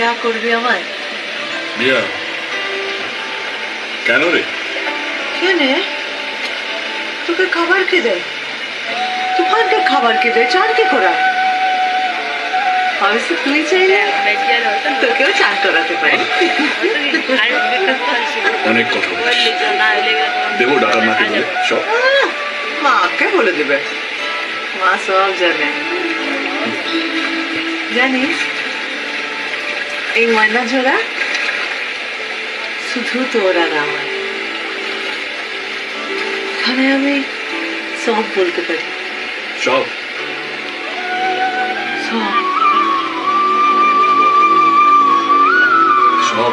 বিয়া করবি আমায়? বিয়া কেন রে? কেনে? তোকে খাবার কে দেয়? তুফানকে খাবার কে দেয়? চান কে করায়? অবশ্য তুই চাইলে তোকেও চান করাতে পারি। অনেক কথা দেবো ডাকার মাকে বলে সব। মাকে বলে দেবে, মা সব জানে। জানিস এই ময়না ঝোড়া শুধু তোর আর আমার। এখানে আমি সব বলতে পারি। সব সব সব